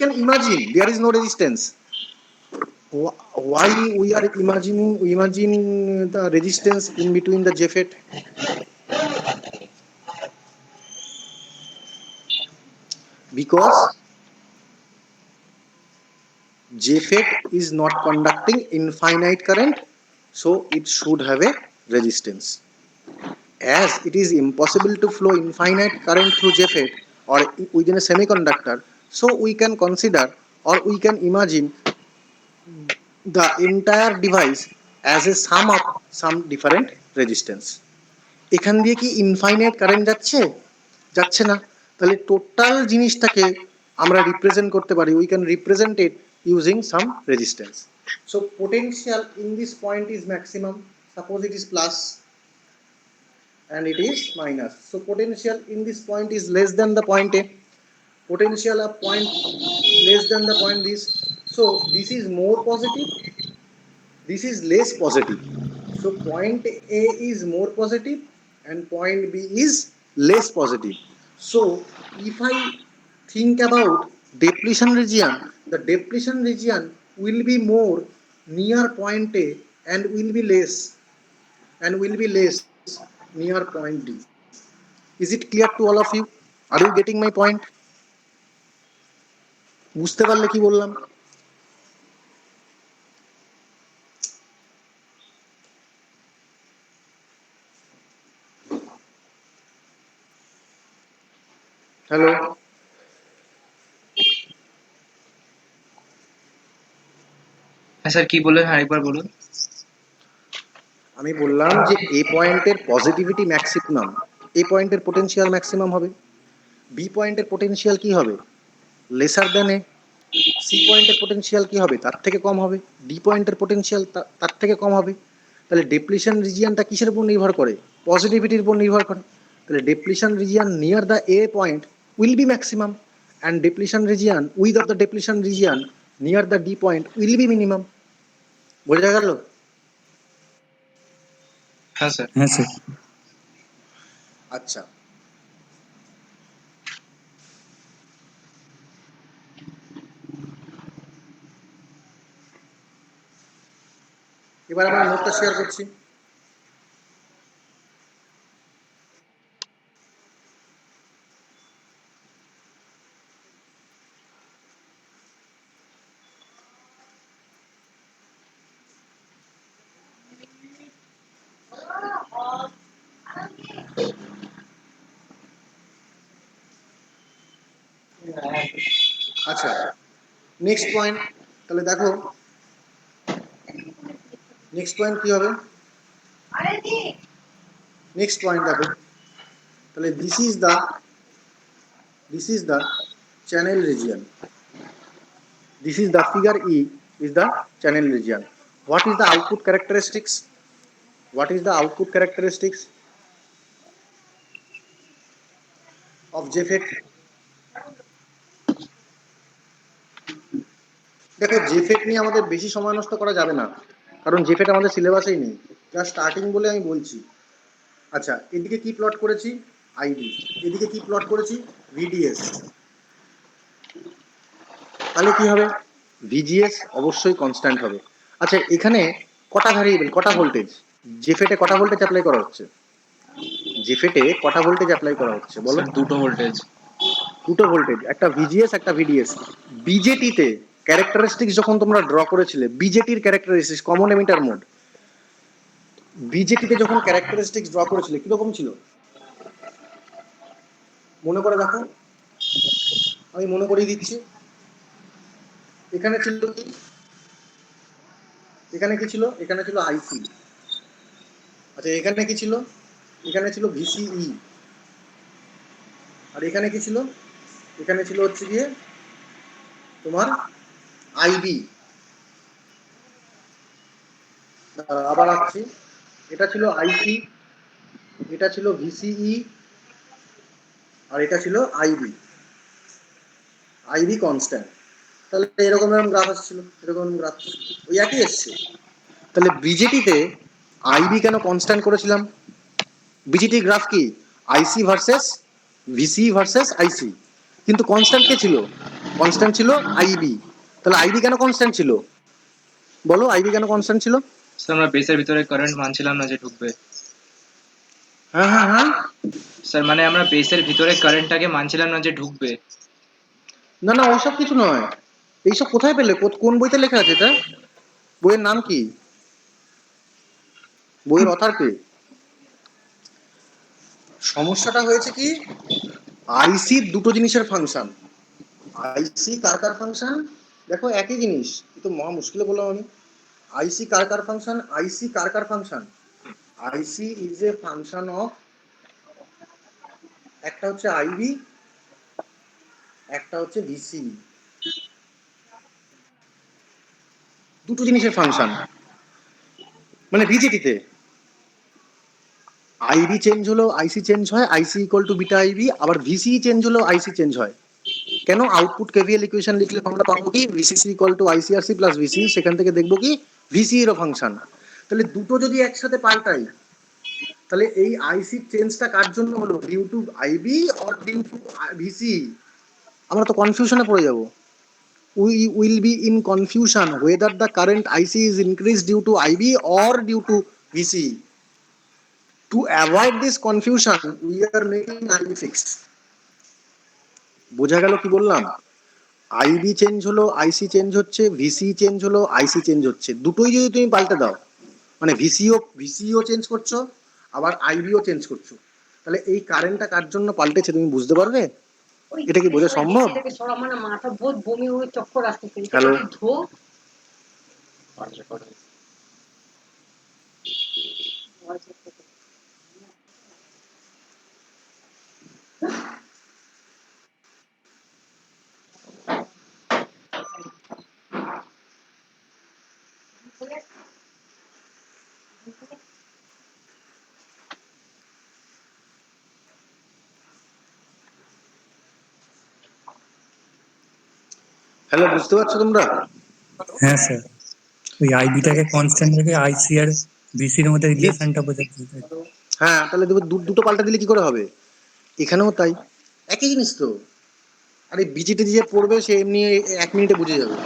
can imagine there is no resistance. Why we are imagine the resistance in between the JFET? Because JFET is not conducting infinite current, so it should have a resistance. As it is impossible to flow infinite current through JFET or within a semiconductor, so we can consider or we can imagine the entire device as a sum of some different resistance. এখান দিয়ে কি infinite current যাচ্ছে? যাচ্ছে না। তাহলে total জিনিসটাকে আমরা represent করতে পারি, we can represent it using some resistance. So potential in this point is maximum, suppose it is plus and it is minus. So potential in this point is less than the point A. Potential of point less than the point this. So this is more positive, this is less positive. So point A is more positive and point B is less positive. So if I think about depletion region, the depletion region will be more near point A and will be less near point D. Is it clear to all of you? Are you getting my point? বুঝতে পারলে কি বললাম? Hello, হ্যাঁ sir কি বললেন আরেকবার বলুন। আমি বললাম যে এ পয়েন্টের পজিটিভিটি ম্যাক্সিমাম, এ পয়েন্টের পোটেনশিয়াল ম্যাক্সিমাম হবে, বি পয়েন্টের পোটেনশিয়াল কি হবে? লেসার দেন এ। সি পয়েন্টের পোটেনশিয়াল কি হবে? তার থেকে কম হবে। ডি পয়েন্টের পোটেনশিয়াল তার থেকে কম হবে। তাহলে ডেপ্লিশন রিজিয়ানটা কিসের উপর নির্ভর করে? পজিটিভিটির উপর নির্ভর করে। তাহলে depletion region near the A point will be maximum and depletion region width of the depletion region near the D point will be minimum. বোঝা গেল? হ্যাঁ স্যার। হ্যাঁ স্যার। আচ্ছা, এবার আমরা নোটটা শেয়ার করছি। আচ্ছা, নেক্সট পয়েন্ট তাহলে দেখো, নেক্সট পয়েন্ট কি হবে? নেক্সট পয়েন্ট দেখো, তাহলে this is the channel region, this is the figure E is the channel region. What is the output characteristics? What is the output characteristics of JFET? দেখো, JFET নিয়ে আমাদের বেশি সময় নষ্ট করা যাবে না, কারণ জেফেট আমাদের সিলেবাসেই নেই, যা স্টার্টিং বলে আমি বলছি। আচ্ছা, এদিকে কি প্লট করেছি? আইডি। এদিকে কি প্লট করেছি? ভিডিএস। তাহলে কি হবে? ভিজিএস অবশ্যই কনস্ট্যান্ট হবে। আচ্ছা, এখানে কটা ভ্যারিয়েবল, কটা ভোল্টেজ? জেফেটে কটা ভোল্টেজ অ্যাপ্লাই করা হচ্ছে? জেফেটে কটা ভোল্টেজ অ্যাপ্লাই করা হচ্ছে বলো? দুটো ভোল্টেজ। দুটো ভোল্টেজ, একটা ভিজিএস একটা ভিডিএস। বিজেটিতে ক্যারেক্টারিস্টিক্স যখন তোমরা ড্র করেছিলে, বিজেটির ক্যারেক্টারিস্টিক্স কমন এমিটার মোড, বিজেটিতে যখন ক্যারেক্টারিস্টিক্স ড্র করেছিলে কিরকম ছিল মনে করে দেখো, আমি মনে করিয়ে দিচ্ছি। এখানে ছিল কি? এখানে কি ছিল? এখানে ছিল আইসি। আচ্ছা, এখানে কি ছিল? এখানে ছিল ভিসিই। আর এখানে কি ছিল? এখানে ছিল হচ্ছে গিয়ে তোমার আইবি। আবার আসছি, এটা ছিল আইসি, এটা ছিল ভিসিই, আর এটা ছিল আইবি। IB constant. তাহলে এরকম গ্রাফ আসছিল, এরকম গ্রাফ ওই একই এসছে। তাহলে বিজেটিতে আইবি কেন কনস্ট্যান্ট করেছিলাম? বিজেটি গ্রাফ কি? আইসি ভার্সেস ভিসি ভার্সেস আইসি, কিন্তু কনস্ট্যান্ট কে ছিল? কনস্ট্যান্ট ছিল আইবি। তাহলে আইবি কেন কনস্ট্যান্ট ছিল বলো, আইবি কেন কনস্ট্যান্ট ছিল? স্যার আমরা বেসের ভিতরে কারেন্ট মানছিলাম না যে ঢুকবে। হ্যাঁ হ্যাঁ হ্যাঁ, স্যার মানে আমরা বেসের ভিতরে কারেন্টটাকে মানছিলাম না যে ঢুকবে। না না ওইসব কিছু নয়। এইসব কোথায় পেলে, কোন বইতে লেখা আছে এটা? বইয়ের নাম কি? বইয়ের অথার কে? সমস্যাটা হয়েছে কি, আইসি দুটো জিনিসের ফাংশন। আইসি কার কার ফাংশন? দেখো একই জিনিস, তো মহা মুশকিলে বললাম আমি। আইসি কার কার ফাংশন? আইসি কার কার function? IC is a function of, একটা হচ্ছে আইবি, একটা হচ্ছে ভিসি। দুটো জিনিসের ফাংশন। মানে ভিজিটিতে আইবি চেঞ্জ হলো আইসি চেঞ্জ হয়, IC equal to beta IB, আবার ভিসি চেঞ্জ হলো আইসি চেঞ্জ হয়। কেন? আউটপুট কেভিএল ইকুয়েশন লিখলে আমরা পাবো কি VCC equal to ICRC plus VC, সেখান থেকে দেখবো কি ভিসি এরও ফাংশন। তাহলে দুটো যদি একসাথে পাল্টাই, তাহলে এই আইসি চেঞ্জটা কার জন্য হলো? Due to IB or due to VC? আমরা তো কনফিউশনে পড়ে যাব। We will be in confusion whether the current IC is increase due to IB or due to VC. To avoid this confusion we are making IB fixed. বোঝা গেল কি বললাম? IB change হলো আইসি চেঞ্জ হচ্ছে, VC change হলো IC change হচ্ছে। দুটোই যদি তুমি পাল্টে দাও, মানে ভিসিও চেঞ্জ করছো, আবার আইবিও চেঞ্জ করছো, তাহলে এই কারেন্টটা কার জন্য পাল্টেছে তুমি বুঝতে পারবে? এটা কি বোঝা সম্ভব? হ্যালো, হ্যালো, বুঝতে পারছো তোমরা? হ্যাঁ স্যার, ওই আইবিটাকে কনস্ট্যান্ট রেখে আইসি আর ভিসির মধ্যে রিলেশনটা বোঝাচ্ছি। হ্যাঁ, তাহলে তুমি দুটো পাল্টা দিলে কি করে হবে? এখানেও তাই, একই জিনিস তো। আরে বিজিটি যে পড়বে সে এমনি 1 মিনিটে বুঝে যাবে।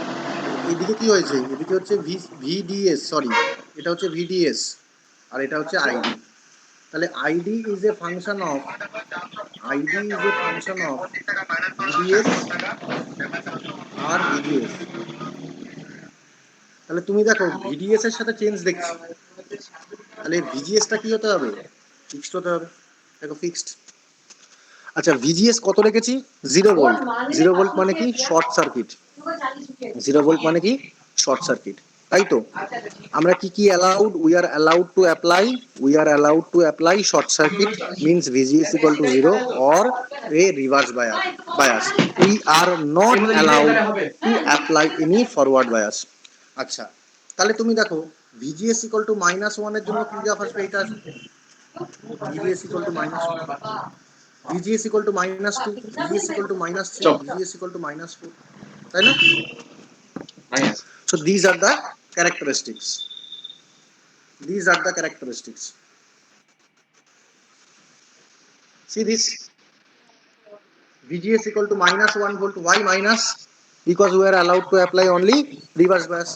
এদিকে কি হয়েছে? এদিকে হচ্ছে ভিডিএস, সরি, এটা হচ্ছে ভিডিএস আর এটা হচ্ছে আইডি। তাহলে ID is a function of VDS আর ভিডিএস। তাহলে তুমি দেখো ভিডিএস এর সাথে চেঞ্জ দেখছি, তাহলে ভিজিএসটা কি হতে হবে? ফিক্সড হতে হবে। দেখো ফিক্সড। আচ্ছা, ভিজিএস কত রেখেছি? 0 ভোল্ট। 0 ভোল্ট মানে কি? Short circuit. 0 ভোল্ট মানে কি? শর্ট সার্কিট, তাই তো? আমরা কি allowed? We are allowed to apply short circuit means VGS equal to 0 or a reverse bias. We are not allowed to apply any forward bias. আচ্ছা, তাহলে তুমি দেখো ভিজিএস ইকুয়াল টু -1 এর জন্য কি দেওয়া আসবে? এটা আসবে VGS equal to -1, VGS equal to -2, VGS equal to -3, VGS equal to -4, তাই না? So these are the characteristics. These are the characteristics. See this, VGS equal to -1 volt. Why minus? Because we are allowed to apply only reverse bias.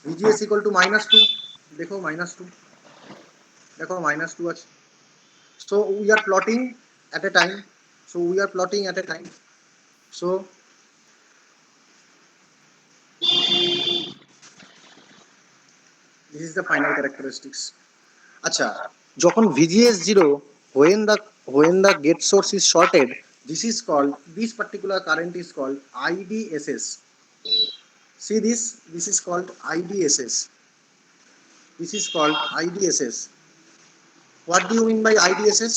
VGS equal to -2. देखो -2, देखो -2 আছে। So we are plotting at a time. So this is the final characteristics. আচ্ছা, যখন VGS 0, when the gate source is shorted, this particular current is called IDSS. See this is called IDSS. This is called IDSS. What do you mean by IDSS?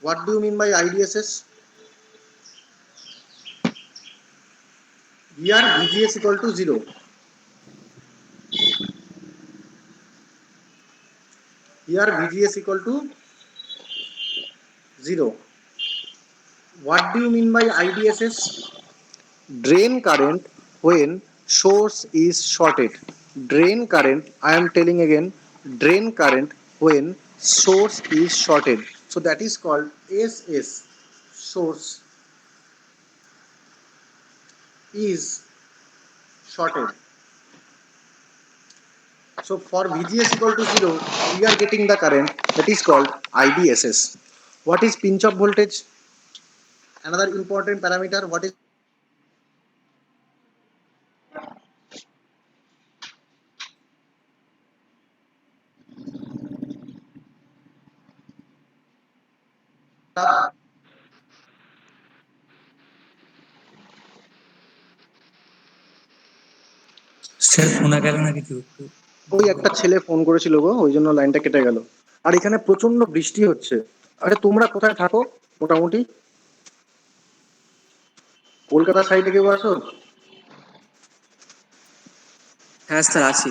What do you mean by IDSS? Here VGS equal to 0. Here VGS equal to 0. What do you mean by IDSS? Drain current when source is shorted. Drain current, I am telling again, drain current when source is shorted. So that is called SS, source. is shorted. So for VGS equal to 0, we are getting the current that is called IDSS. What is pinch off voltage? Another important parameter. What is sir শোনা গেল না কিছু একটু ওই একটা ছেলে phone করেছিল গো, ওই জন্য লাইনটা কেটে গেল। আর এখানে প্রচন্ড বৃষ্টি হচ্ছে। আরে তোমরা কোথায় থাকো মোটামুটি? কলকাতা সাইডে কেউ আছো? হ্যাঁ স্যার আছি।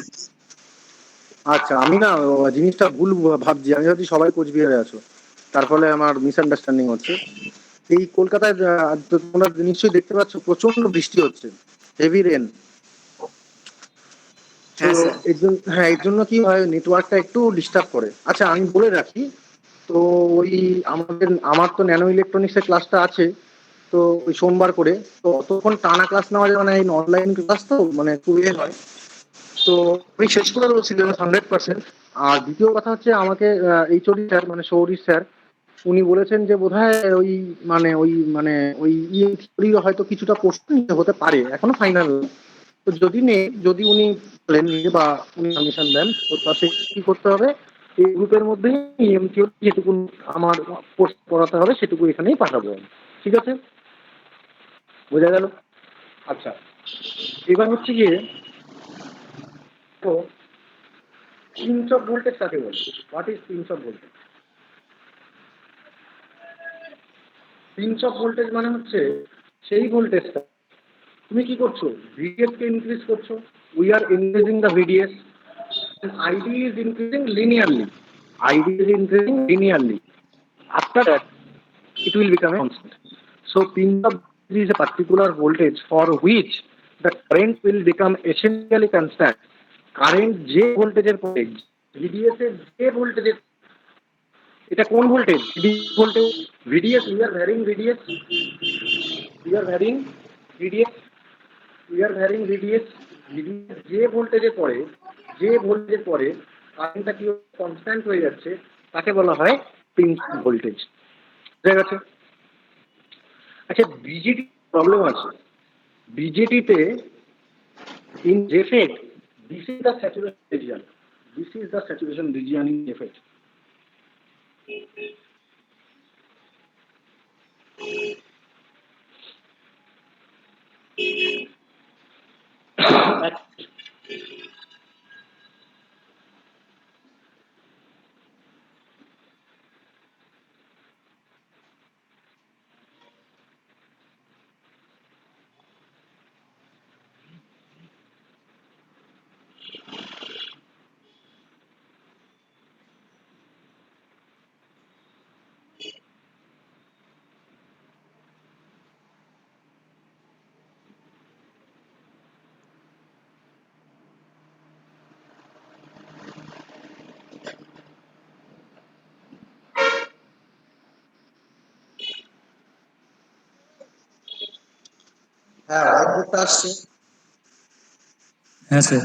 আচ্ছা, আমি না জিনিসটা ভুল ভাবছি। আমি ভাবছি সবাই কোচবিহারে আছো, তার ফলে আমার মিসআন্ডারস্ট্যান্ডিং হচ্ছে। এই কলকাতায় তোমরা নিশ্চয়ই দেখতে পাচ্ছ প্রচন্ড বৃষ্টি হচ্ছে, হেভি রেন। হ্যাঁ স্যার। হ্যাঁ, এর জন্য কি হয়, নেটওয়ার্কটা একটু ডিস্টার্ব করে। আচ্ছা, আমি বলে রাখি, তো ওই আমার তো ন্যানো ইলেকট্রনিক্সের ক্লাসটা আছে, তো ওই সোমবার করে। তো অতক্ষণ টানা ক্লাস নেওয়া যাবে না, এই অনলাইন ক্লাস তো মানে খুব হয়। তো আমি শেষ করে দেবো সিলেবাস 100%। আর দ্বিতীয় কথা হচ্ছে, আমাকে এইচওডি স্যার মানে সৌরী স্যার উনি বলেছেন যে বোধহয় ওই থিওরি হয়তো কিছুটা প্রশ্ন হতে পারে, এখনো ফাইনাল। তো যদি উনি বলেন বা উনি পারমিশন দেন, তো তাতে কি করতে হবে, এই গ্রুপের মধ্যেই ইএম থিওরি যেটুকু আমার কোর্স পড়াতে হবে সেটুকু এখানেই পাঠাবো আমি। ঠিক আছে, বোঝা গেল? আচ্ছা, এবার হচ্ছে গিয়ে, তো পিঞ্চ অফ ভোল্টেজ কাকে বলে? What is pinch off voltage? Pinch off voltage মানে হচ্ছে সেই ভোল্টেজটা তুমি কি করছো, ভিডিএস কে ইনক্রিজ করছো। We are increasing the VDS, ID is increasing linearly. ID is increasing linearly. After that it will become a constant. So pinch of voltage is a particular voltage for which the current will become essentially constant. Current যে ভোল্টেজের পরে VDS এর যে ভোল্টেজের, এটা কোন voltage? Voltage VDS, we are varying VDS, we are varying VDS, we are varying VDS। VDS যে ভোল্টেজের পরে কারেন্টটা কি কনস্ট্যান্ট হয়ে যাচ্ছে, তাকে বলা হয় পিঞ্চ ভোল্টেজ। ঠিক আছে? আচ্ছা, বিজেটি প্রবলেম আছে। বিজেটিতে in JFET, this is the saturation region, this is the saturation region in JFET. হ্যাঁ, হোয়াইট বোর্ডটা আসছে। হ্যাঁ স্যার।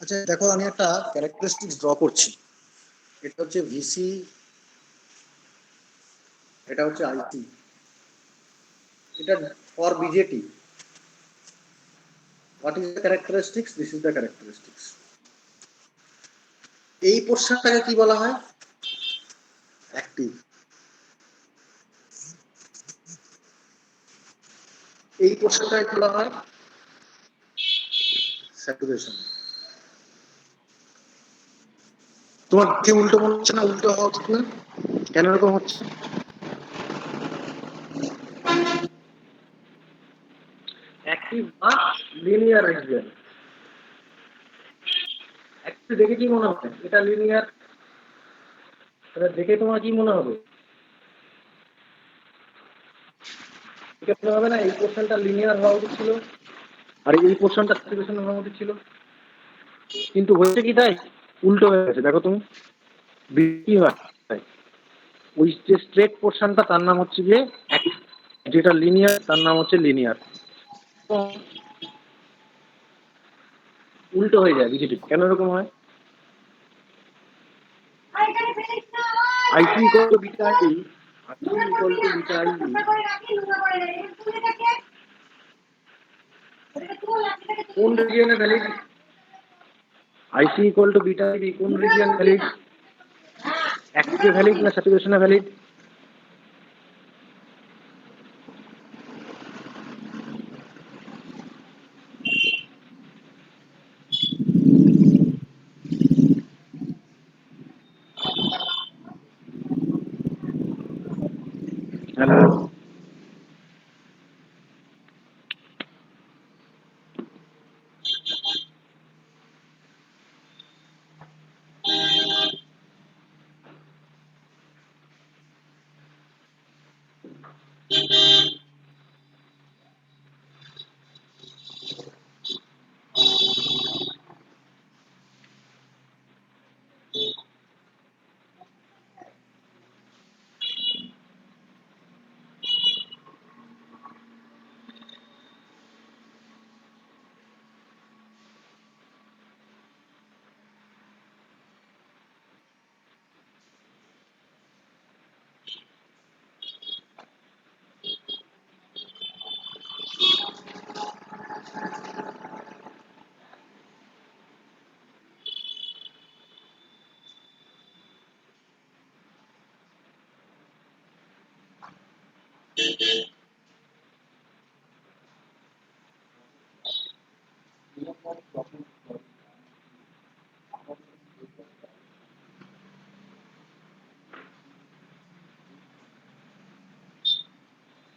আচ্ছা দেখো, আমি একটা ক্যারেক্টারিস্টিক্স ড্র করছি। এটা হচ্ছে ভিসি, এটা হচ্ছে আইটি, এটা for BJD. What is the characteristics? This is the characteristics. এই পোর্শনটাকে কি বলা হয়? অ্যাক্টিভ। এই পোর্শনটাকে বলা হয় স্যাচুরেশন। তোমার কি উল্টো মনে হচ্ছে না? উল্টো হওয়া উচিত না? কেন এরকম হচ্ছে? অ্যাক্টিভ বা লিনিয়ার রিজিয়ন। অ্যাক্টিভ দেখে কি মনে হবে? এটা লিনিয়ার। এটা দেখে তোমার কি মনে হবে? এটা মনে হবে না এই পোর্শনটা লিনিয়ার হওয়া উচিত ছিল, আর এই পোর্শনটা স্যাচুরেশন হওয়া উচিত ছিল। কিন্তু হয়েছে কি তাই? উল্টো হয়ে গেছে। দেখো তুমি কি হয়, ওই যে স্ট্রেট পোর্শনটা তার নাম হচ্ছে গিয়ে, যেটা লিনিয়ার তার নাম হচ্ছে লিনিয়ার। কম, উল্টো হয়ে যায় বিজেপি। কেন এরকম হয়? IC equal to beta ID, IC equal to beta ID, কোন রিজিয়নে valid? IC equal to beta ID কোন রিজিয়ন ভ্যালিড? অ্যাক্টিভে ভ্যালিড না স্যাচুরেশনে ভ্যালিড? হ্যালো,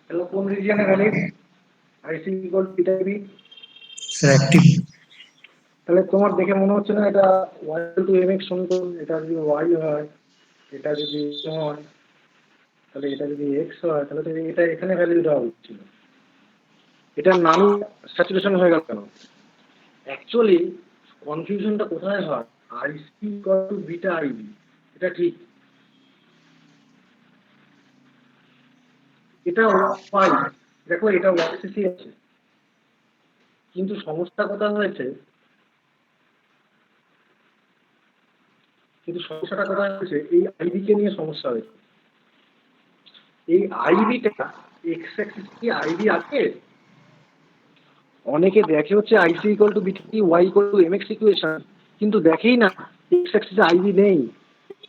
হ্যালো, কোন রিজিয়নে valid? IC equal to beta ID. Sir active. তাহলে তোমার দেখে মনে হচ্ছে না এটা ওয়াই টু এম এক্স সমীকরণ? এটা যদি ওয়াই হয়, এটা যদি হয়, তাহলে এটা যদি এক্স হয়, তাহলে তো এটা এখানে ভ্যালিড হওয়া উচিত ছিল। এটার নাম স্যাচুরেশন হয়ে গেল কেন? অ্যাকচুয়ালি কনফিউশনটা কোথায় হয়? IC equal to beta ID, এটা ঠিক, এটা ওয়াই, দেখো এটা ওয়াইসিসি আছে, কিন্তু সমস্যা কোথায় হয়েছে? কিন্তু সমস্যাটা কোথায় হয়েছে? এই আইডি কে নিয়ে সমস্যা হয়েছে। এই আইডিটা এক্স অ্যাক্সিস কি আইডি আছে? অনেকে দেখে হচ্ছে IC equal to BT Y equal to M X equation, কিন্তু দেখেই না এক্স অ্যাক্সিসে আইডি নেই।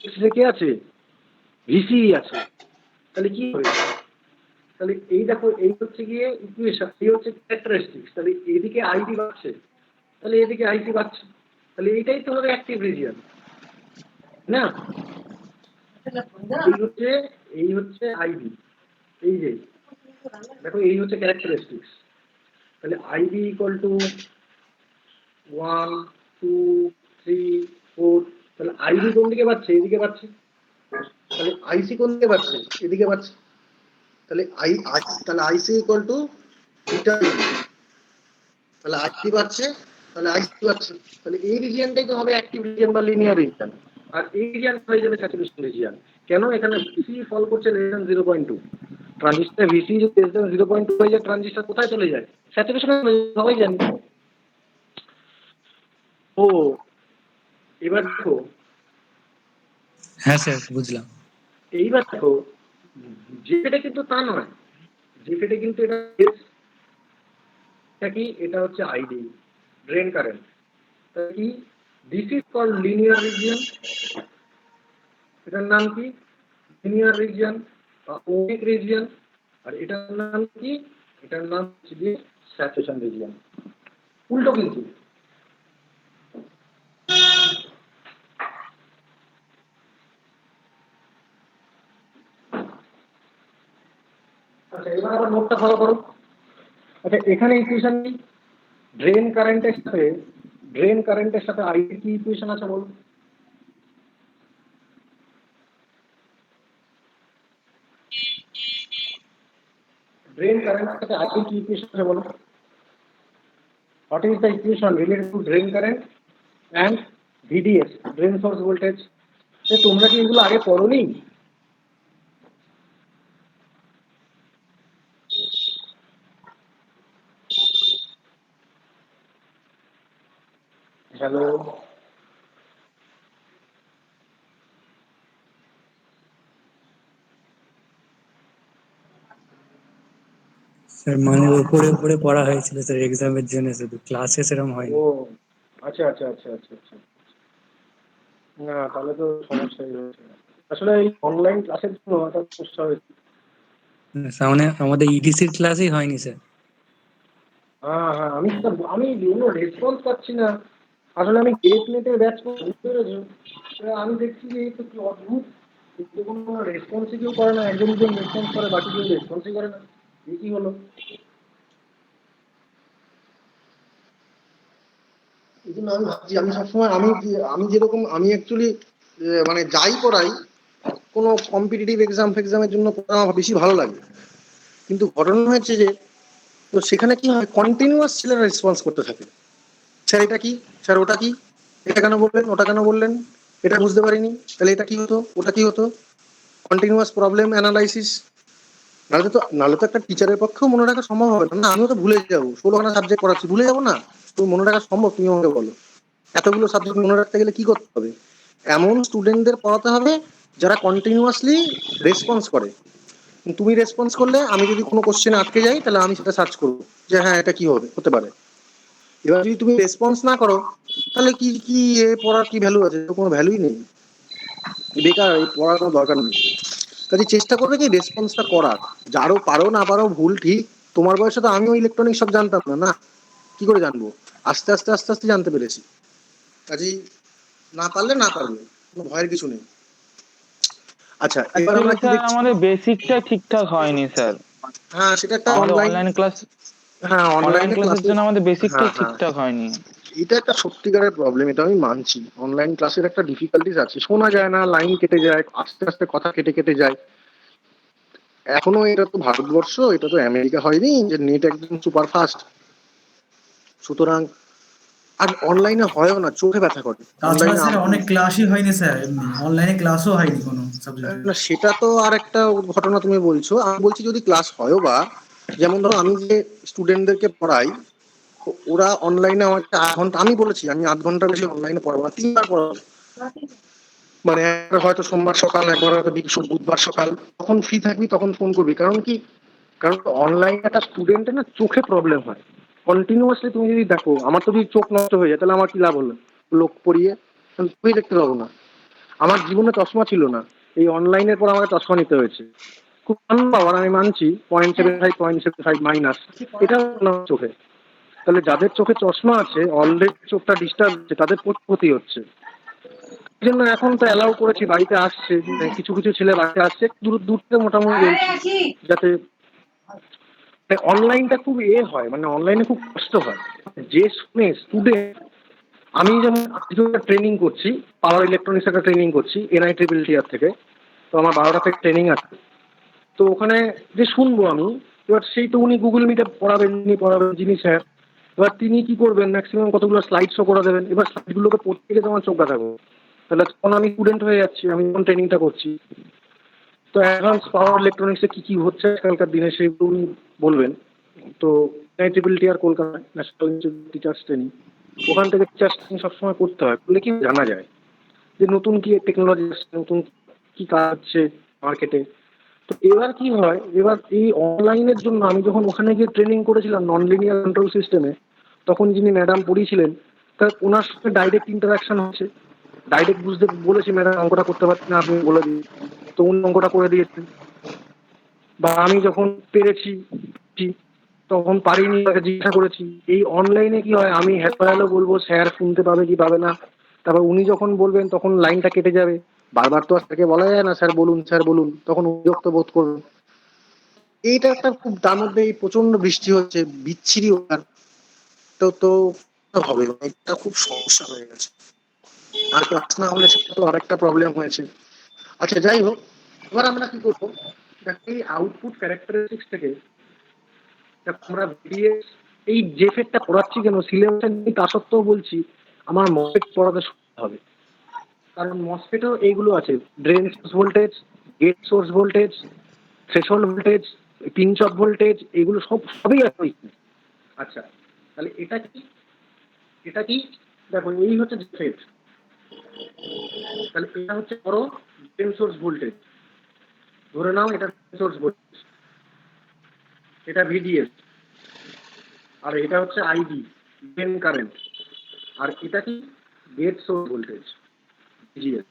অ্যাক্সিসে কে আছে? ভিসি আছে। তাহলে কি হবে? তাহলে এই দেখো, এই হচ্ছে গিয়ে ইকুয়েশন, এই হচ্ছে ক্যারেক্টারিস্টিক্স। তাহলে এদিকে আইডি বাড়ছে, তাহলে এদিকে আইসি বাড়ছে, তাহলে এইটাই তো হবে অ্যাক্টিভ রিজিয়ন না? এই হচ্ছে আইডি, এই যে দেখো এই হচ্ছে ক্যারেক্টারিস্টিক্স। তাহলে আইডি ইকুয়াল টু 1 2 3 4, তাহলে আইডি কোন দিকে বাড়ছে? এদিকে বাড়ছে। তাহলে আইসি কোন দিকে বাড়ছে? এদিকে বাড়ছে। তাহলে তাহলে আইসি ইকুয়াল টু বিটা আইডি, তাহলে আইডি বাড়ছে, তাহলে আইসি বাড়ছে, তাহলে এই রিজিয়নটাই তো হবে অ্যাক্টিভ রিজিয়ন বা লিনিয়ার রিজিয়ন, আর এই রিজিয়ন হয়ে যাবে স্যাচুরেশন রিজিয়ন। কেন? এখানে ভিসি ফল করছে লেস দ্যান 0.2। ট্রানজিস্টার ভিসি যদি লেস দ্যান 0.2 হয়ে যায়, ট্রানজিস্টার কোথায় চলে যায়? স্যাচুরেশনে সবাই জানি। ও এবার দেখো, হ্যাঁ স্যার বুঝলাম। এইবার দেখো, জেফেটে কিন্তু তা নয়। জেফেটে কিন্তু এটা কি? এটা হচ্ছে আইডি, ড্রেন কারেন্ট। তাহলে কি? This is called linear region. এটার নাম কি? লিনিয়ার রিজিয়ন বা ওমিক রিজিয়ন। আর এটার নাম কি? এটার নাম হচ্ছে গিয়ে স্যাচুরেশন রিজিয়ন। উল্টো কিন্তু। আচ্ছা, এবার আবার নোটটা ফলো করো। আচ্ছা, এখানে ইকুয়েশন কি? ড্রেন কারেন্টের সাথে আইডি কি ইকুয়েশন আছে বলো? ড্রেন কারেন্টের সাথে আইডি কি ইকুয়েশন আছে বলো? What is the equation related to drain current and VDS, drain source voltage? তোমরা কি এগুলো আগে পড়োনি? হ্যালো। স্যার মানে উপরে উপরে পড়া হয়েছিল স্যার এক্সামের জন্য, শুধু ক্লাসে সেরকম হয়নি। ও আচ্ছা আচ্ছা আচ্ছা আচ্ছা আচ্ছা। না তাহলে তো সমস্যাই হয়েছে। আসলে এই অনলাইন ক্লাসের জন্য একটা সমস্যা হয়েছে। সামনে আমাদের ইডিসির ক্লাসই হয়নি স্যার। হ্যাঁ হ্যাঁ, আমি কোনো রেসপন্স পাচ্ছি না। আসলে আমি গেট নেটের ব্যাচ করে বুঝতে পেরেছো? আমি দেখছি যে এই তো কি অদ্ভুত, কিন্তু কোনো রেসপন্সই কেউ করে না। একজন দুজন রেসপন্স করে, বাকি কেউ রেসপন্সই করে না। এই কি হলো? এই জন্য আমি ভাবছি, আমি সবসময় আমি যেরকম আমি অ্যাকচুয়ালি মানে যাই পড়াই, কোনো কম্পিটিটিভ এক্সাম ফেক্সামের জন্য পড়া আমার বেশি ভালো লাগে। কিন্তু ঘটনা হয়েছে যে, তো সেখানে কি হয়, কন্টিনিউয়াস ছেলেরা রেসপন্স করতে থাকে। স্যার এটা কি, স্যার ওটা কি, এটা কেন বললেন, ওটা কেন বললেন, এটা বুঝতে পারিনি, তাহলে এটা কি হতো, ওটা কি হতো, কন্টিনিউয়াস প্রবলেম অ্যানালাইসিস। নাহলে তো একটা টিচারের পক্ষেও মনে রাখা সম্ভব হবে না। না, আমিও তো ভুলে যাবো, 16খানা সাবজেক্ট পড়াচ্ছি, ভুলে যাবো না? তুমি মনে রাখা সম্ভব? তুমি আমাকে বলো, এতগুলো সাবজেক্ট মনে রাখতে গেলে কি করতে হবে? এমন স্টুডেন্টদের পড়াতে হবে যারা কন্টিনিউয়াসলি রেসপন্স করে। তুমি রেসপন্স করলে আমি যদি কোনো কোশ্চেনে আটকে যাই, তাহলে আমি সেটা সার্চ করবো যে হ্যাঁ এটা কি হতে পারে। এবার যদি তুমি রেসপন্স না করো, তাহলে কি কি পড়ার কি ভ্যালু আছে? তো কোনো ভ্যালুই নেই, বেকার, এই পড়ার কোনো দরকার নেই। কাজে চেষ্টা করবে কি রেসপন্সটা করার। যারও পারো না পারো, ভুল ঠিক, তোমার বয়সে তো আমিও ইলেকট্রনিক সব জানতাম না, না কি করে জানবো? আস্তে আস্তে আস্তে আস্তে জানতে পেরেছি। কাজেই না পারলে না পারবে, কোনো ভয়ের কিছু নেই। আচ্ছা, এবার আমরা অ্যাকচুয়ালি কি স্যার দেখছি? আমাদের বেসিকটা ঠিকঠাক হয়নি স্যার। হ্যাঁ, সেটা একটা আমাদের অনলাইন। অনলাইন ক্লাস, হ্যাঁ, অনলাইন অনলাইনে ক্লাসের ক্লাসে। জন্য আমাদের বেসিকটাই হ্যাঁ হ্যাঁ, ঠিকঠাক হয়নি। এটা একটা সত্যিকারের প্রবলেম, এটা আমি মানছি। অনলাইন ক্লাসের একটা ডিফিকাল্টিস আছে, শোনা যায় না, লাইন কেটে যায়, আস্তে আস্তে কথা কেটে কেটে যায়। এখনো এটা তো ভারতবর্ষ, এটা তো আমেরিকা হয়নি যে নেট একদম সুপার ফাস্ট। সুতরাং আর অনলাইনে হয়ও না, চোখে ব্যথা করে তাছাড়া অনলাইনে। স্যার অনেক ক্লাসই হয়নি স্যার, এমনি অনলাইনে ক্লাসও হয়নি কোনো সাবজেক্টে। না, সেটা তো আর একটা ঘটনা তুমি বলছো। আমি বলছি যদি ক্লাস হয়ও বা, যেমন ধরো আমি যে স্টুডেন্টদেরকে পড়াই, ওরা অনলাইনে আমাকে 8 ঘন্টা, আমি বলেছি আমি 8 ঘন্টা বেশি অনলাইনে পড়াবো না, 3বার পড়াবো। মানে একবার হয়তো সোমবার সকাল, একবার হয়তো বুধবার সকাল, তখন ফ্রি থাকবি তখন ফোন করবি। কারণ কি, কারণ অনলাইনে একটা স্টুডেন্টের না চোখে প্রবলেম হয়। কন্টিনিউয়াসলি তুমি যদি দেখো, আমার তো যদি চোখ নষ্ট হয়ে যায় তাহলে আমার কি লাভ হলো? লোক পড়িয়ে তুই দেখতে পাবো না। আমার জীবনে চশমা ছিল না, এই অনলাইনের পর আমাকে চশমা নিতে হয়েছে। খুব ভালো পাওয়ার, আমি মানছি, 0.75 মাইনাস, এটা না চোখে। তাহলে যাদের চোখে চশমা আছে, অলরেডি চোখটা ডিস্টার্ব হচ্ছে, তাদের ক্ষতি হচ্ছে। এই জন্য এখন তো অ্যালাউ করেছি, বাড়িতে আসছে, কিছু কিছু ছেলে বাড়িতে আসছে, দূর দূর থেকে মোটামুটি বলছি, যাতে অনলাইনটা খুব হয়, মানে অনলাইনে খুব কষ্ট হয় যে শুনে স্টুডেন্ট। আমি যেমন ট্রেনিং করছি, পাওয়ার ইলেকট্রনিক্স একটা ট্রেনিং করছি NITRIPL থেকে। তো আমার 12টা থেকে ট্রেনিং আছে। তো ওখানে যে শুনবো আমি, এবার সেই তো উনি গুগল মিটে পড়াবেন যিনি স্যার। এবার তিনি কি করবেন, ম্যাক্সিমাম কতগুলো স্লাইড শো করে দেবেন। এবার স্লাইডগুলোকে পড়তে গিয়ে আমার চোখ ব্যথা করবে। তাহলে তখন আমি স্টুডেন্ট হয়ে যাচ্ছি, আমি যখন ট্রেনিংটা করছি। তো অ্যাডভান্স পাওয়ার ইলেকট্রনিক্সে কী কী হচ্ছে আজকালকার দিনে সেগুলো উনি বলবেন। তো NITRIPL Kolkata national institute teachers training, ওখান থেকে টিচার্স ট্রেনিং সবসময় করতে হয়, করলে কি জানা যায় যে নতুন কি টেকনোলজি আসছে, নতুন কি কাজ হচ্ছে মার্কেটে। তো এবার কি হয়, এবার এই অনলাইনের জন্য আমি যখন ওখানে গিয়ে ট্রেনিং করেছিলাম নন লিনিয়ার কন্ট্রোল সিস্টেমে, তখন যিনি ম্যাডাম পড়িয়েছিলেন, তার ওনার সঙ্গে ডাইরেক্ট ইন্টারাকশন হচ্ছে। ডাইরেক্ট বুঝতে বলেছি, ম্যাডাম অঙ্কটা করতে পারছি না, আপনি বলে দিন। তো উনি অঙ্কটা করে দিয়েছেন। বা আমি যখন পেরেছি, তখন পারিনি, তাকে জিজ্ঞাসা করেছি। এই অনলাইনে কি হয়, আমি হ্যালো বলবো, স্যার শুনতে পাবে কি পাবে না। তারপর উনি যখন বলবেন তখন লাইনটা কেটে যাবে। বারবার তো আর স্যারকে বলা যায় না স্যার বলুন স্যার বলুন, তখন বিরক্ত বোধ করবেন। এইটা একটা খুব, তার মধ্যে এই প্রচন্ড বৃষ্টি হচ্ছে, বিচ্ছিরি ওয়ার। তো হবে, এটা খুব সমস্যা হয়ে গেছে। আর ক্লাস না হলে সেটা তো আরেকটা প্রবলেম হয়েছে। আচ্ছা যাই হোক, এবার আমরা কি করবো, এই আউটপুট ক্যারেক্টারিস্টিক্স থেকে আমরা বেরিয়ে, এই জেফেটটা পড়াচ্ছি কেন, সিলেবাসে নেই তা সত্ত্বেও বলছি আমার মসফেট পড়াতে সুবিধা হবে। কারণ মসফেটও এইগুলো আছে, drain source voltage, gate source voltage, threshold voltage, pinch off voltage, এগুলো সবই আছে ওইখানে। আচ্ছা, তাহলে এটা কি, এটা কি দেখো এই হচ্ছে জেফেট, তাহলে এটা হচ্ছে বড় ড্রেন সোর্স ভোল্টেজ, ধরে নাও এটা সোর্স ভোল্টেজ, এটা ভিডিএস, আর এটা হচ্ছে আইডি ড্রেন কারেন্ট, আর এটা কি গেট সোর্স ভোল্টেজ ভিজিএস।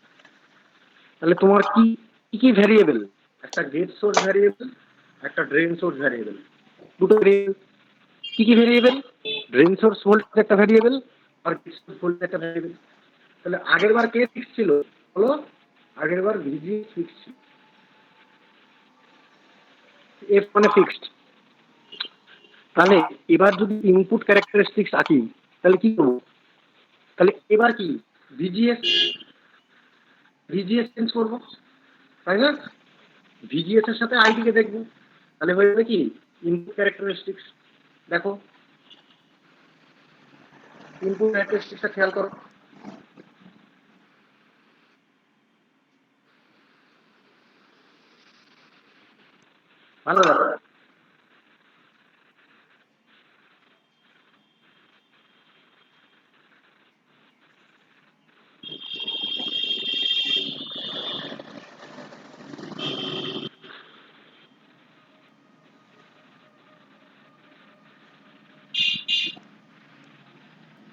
তাহলে তোমার কি কি ভ্যারিয়েবল, একটা গেট সোর্স ভ্যারিয়েবল, একটা ড্রেন সোর্স ভ্যারিয়েবল, দুটো ভ্যারিয়েবল। কি কি ভ্যারিয়েবল? ড্রেন সোর্স ভোল্টেজ একটা ভ্যারিয়েবল আর গেট সোর্স ভোল্টেজ একটা ভ্যারিয়েবল। তাহলে আগের বার কে ফিক্স ছিল বলো? আগের বার ভিজিএস ফিক্স ছিল, এফ মানে ফিক্সড। তাহলে এবার যদি ইনপুট ক্যারেক্টারিস্টিক্স আঁকি তাহলে কি করবো? তাহলে এবার কি ভিজিএস ভিজিএস চেঞ্জ করবো, তাই না? ভিজিএস এর সাথে আইডিকে দেখবো, তাহলে হয়ে যাবে কি ইনপুট ক্যারেক্টারিস্টিক্স। দেখো ইনপুট ক্যারেক্টারিস্টিক্সটা খেয়াল করো, ভালো দেখো।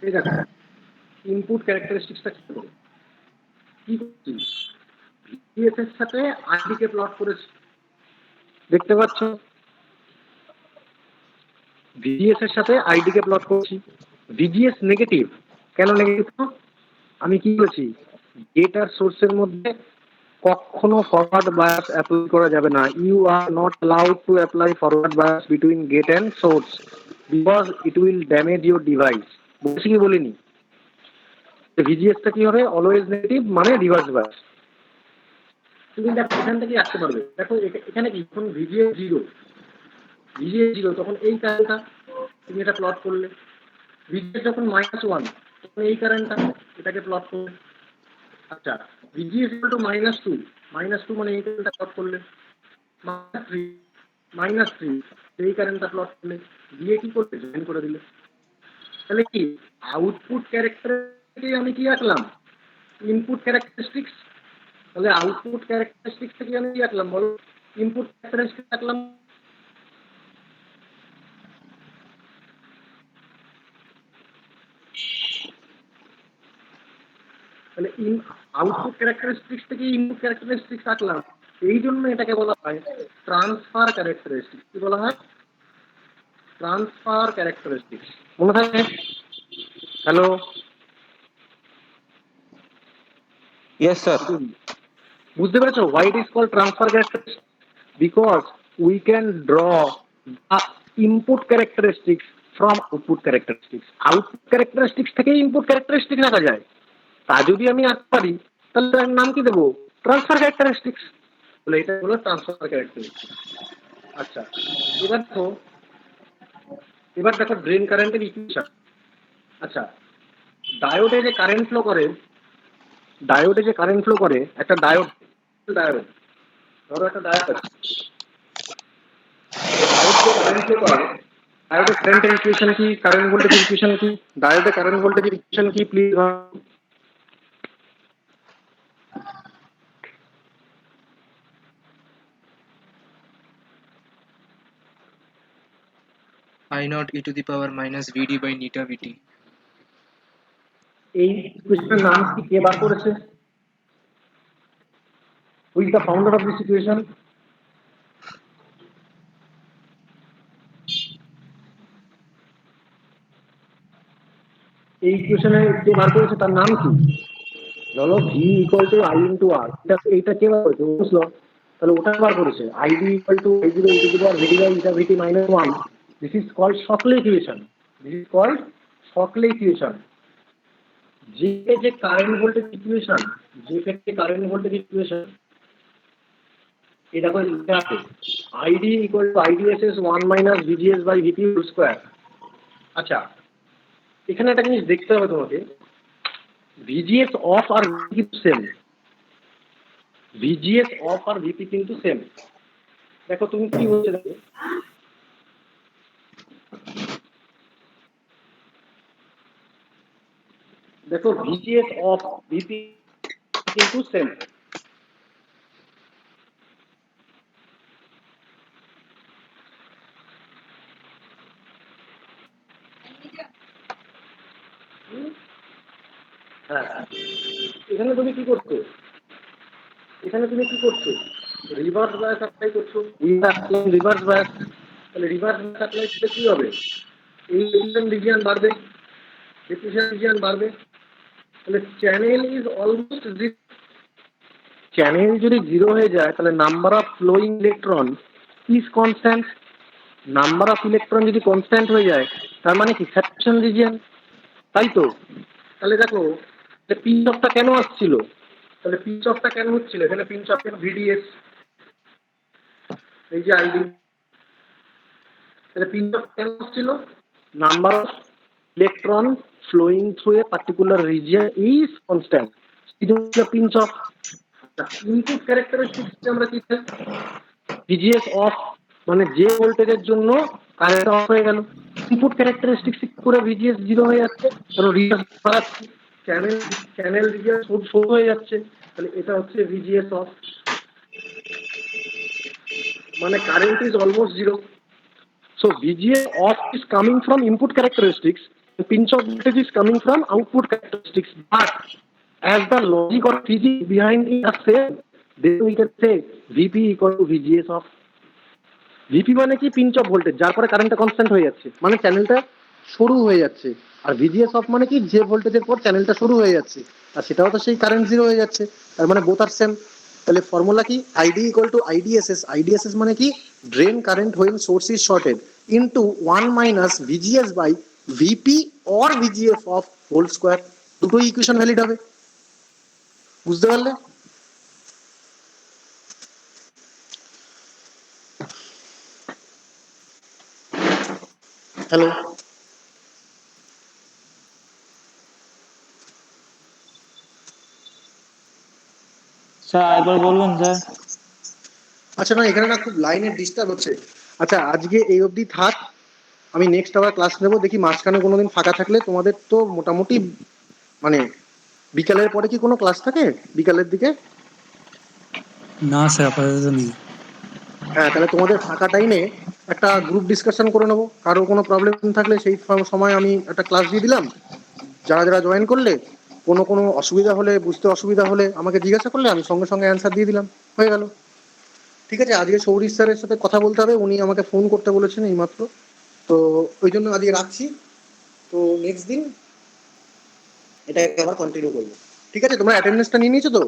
ঠিক আছে, ইনপুট ক্যারেক্টারিস্টিক্সটা কি করবো? কি করছি? ভিজিএস এর সাথে আইডিকে প্লট করেছি, দেখতে পাচ্ছ? ভিজিএস এর সাথে আইডিকে প্লট করছি। ভিজিএস নেগেটিভ, কেন নেগেটিভ? আমি কি বলছি, গেট আর সোর্সের মধ্যে কখনো ফরওয়ার্ড বায়াস অ্যাপ্লাই করা যাবে না। You are not allowed to apply forward bias between gate and source because it will damage your device. বলছি কি বলিনি? ভিজিএসটা কি হবে? অলওয়েজ নেগেটিভ, মানে রিভার্স বায়াস। তুমি দেখো এখান থেকে আসতে পারবে। দেখো এখানে কি, যখন ভিজিএস জিরো, ভিজিএস জিরো তখন এই কারেন্টটা তুমি এটা প্লট করলে। ভিজিএস যখন -1 তখন এই কারেন্টটা এটাকে প্লট করলে। আচ্ছা, ভিজিএস টু -2, -2 মানে এই কারেন্টটা প্লট করলে। -3, -3 এই কারেন্টটা প্লট করলে, দিয়ে কি করবে? জয়েন করে দিলে। তাহলে কি আউটপুট ক্যারেক্টারকে আমি কি আঁকলাম? Input characteristics. তাহলে আউটপুট ক্যারেক্টারিস্টিক্স থেকে আমি কি আঁকলাম বলো? ইনপুট ক্যারেক্টারিস্টিক্স আঁকলাম। তাহলে আউটপুট ক্যারেক্টারিস্টিক্স থেকে ইনপুট ক্যারেক্টারিস্টিক্স আঁকলাম, এই জন্য এটাকে বলা হয় ট্রান্সফার ক্যারেক্টারিস্টিক্স। কি বলা হয়? Transfer characteristics. মনে থাকে? Hello, yes sir. বুঝতে পেরেছো why it is called transfer characteristics? Because we can draw the input characteristics from output characteristics. Output characteristics থেকে ইনপুট ক্যারেক্টারিস্টিক্স আঁকা যায়। তা যদি আমি আঁকতে পারি তাহলে তার নাম কি দেবো? Transfer characteristics. বলে এটা হলো ট্রান্সফার ক্যারেক্টারিস্টিক্স। আচ্ছা, এবার দেখো, ড্রেন কারেন্টের ইকুয়েশন। আচ্ছা, ডায়োডে যে কারেন্ট ফ্লো করে, একটা ডায়োড, ধরো একটা ডায়োড আছে, ডায়োড যে কারেন্ট ফ্লো করে, ডায়োডের কারেন্টের ইকুয়েশন কি, কারেন্ট ভোল্টেজের ইকুয়েশন কি? ডায়োডের কারেন্ট ভোল্টেজের ইকুয়েশন কি please? I naught e to the power minus Vd by neta Vt. এই ইকুয়েশনের নাম কি, কে বার করেছে? Who is the founder of this equation? এই ইকুয়েশনে কে বার করেছে, তার নাম কি? বলো। V equal to I into R. এইটা কে বার করেছে? বুঝলো? তাহলে ওটা বার করেছে। ID equal to I zero into the power VD by eta VT minus 1। This is called Shockley equation. যে কারেন্ট ভোল্টেজ ইকুয়েশন, এটা করে লিখতে আছে ID equal to IDSS 1 minus VGS by VT whole square. আচ্ছা, এখানে একটা জিনিস দেখতে হবে তোমাকে, ভিজিএস অফ আর ভিপি কিন্তু সেম। ভিজিএস অফ আর ভিপি কিন্তু সেম। দেখো তুমি কি হচ্ছে, দেখো দেখো ভিজিএস অফ ভিপি কিন্তু সেম। হ্যাঁ, এখানে তুমি কি করছো? এখানে তুমি কি করছো? রিভার্স বায়াস অ্যাপ্লাই করছো। রিভার্স বায়াস, তাহলে রিভার্স বায়াস অ্যাপ্লাই করলে কি হবে? এই ডিফিউশন রিজিয়ন বাড়বে, ডিফিউশন রিজিয়ন বাড়বে, তাহলে channel is almost zero. Channel যদি জিরো হয়ে যায় তাহলে number of flowing electron is constant. Number of electron যদি কনস্ট্যান্ট হয়ে যায় তার মানে কি স্যাচুরেশন রিজিয়ন, তাই তো? তাহলে দেখো পিঞ্চ অফটা কেন আসছিল, তাহলে পিঞ্চ অফটা কেন হচ্ছিল? এখানে পিঞ্চ অফ কেন? ভিডিএস, এই যে আইডি, তাহলে পিঞ্চ অফ কেন আসছিল? Number of electron flowing through a particular region is constant. It is a pinch of input characteristics আমরা কি চাই? VGS অফ মানে যে ভোল্টেজের জন্য কারেন্ট অফ হয়ে গেল, ইনপুট ক্যারেক্টারিস্টিক্স পুরো VGS জিরো হয়ে যাচ্ছে, কারণ রিভার্স বাড়াচ্ছি, চ্যানেল রিজিয়ন শো হয়ে যাচ্ছে, তাহলে এটা হচ্ছে VGS অফ, মানে current is almost zero. So VGS off is coming from input characteristics, the pinch of voltage is coming from output characteristics. But as the logic or physics behind it are same, then we can say VP equal to VGS off. VP মানে কি? Pinch off voltage, যার পরে কারেন্টটা constant হয়ে যাচ্ছে, মানে চ্যানেলটা শুরু হয়ে যাচ্ছে। আর VGS অফ মানে কি? যে ভোল্টেজের পর চ্যানেলটা শুরু হয়ে যাচ্ছে, আর সেটাও তো সেই কারেন্ট জিরো হয়ে যাচ্ছে, তার মানে বোথ আর সেম। তাহলে ফর্মুলা কি? ID equal to IDSS. IDSS মানে কি? Drain current when source is shorted into 1 minus VGS by VP or VGF off whole square. দুটোই ইকুয়েশন ভ্যালিড হবে, বুঝতে পারলে? হ্যালো, স্যার আরেকবার বলবেন স্যার? আচ্ছা না, এখানে না খুব লাইনের ডিস্টার্ব হচ্ছে। আচ্ছা আজকে এই অবধি থাক, আমি নেক্সট আবার ক্লাস নেবো, দেখি মাঝখানে কোনোদিন ফাঁকা থাকলে। তোমাদের তো মোটামুটি মানে বিকালের পরে কি কোনো ক্লাস থাকে বিকালের দিকে? না স্যার, আপাতত নেই। হ্যাঁ, তাহলে তোমাদের ফাঁকা টাইমে একটা গ্রুপ ডিসকাশন করে নেবো। কারো কোনো প্রবলেম থাকলে সেই সময় আমি একটা ক্লাস দিয়ে দিলাম। যারা যারা জয়েন করলে কোনো অসুবিধা হলে, বুঝতে অসুবিধা হলে আমাকে জিজ্ঞাসা করলে আমি সঙ্গে সঙ্গে অ্যান্সার দিয়ে দিলাম, হয়ে গেল। ঠিক আছে, আজকে সৌরিশ স্যারের সাথে কথা বলতে হবে, উনি আমাকে ফোন করতে বলেছেন এইমাত্র, তো ওই জন্য আজকে রাখছি। তো নেক্সট দিন এটাকে আবার কন্টিনিউ করবো। ঠিক আছে, তোমরা অ্যাটেন্ডেন্সটা নিয়ে নিয়েছো তো?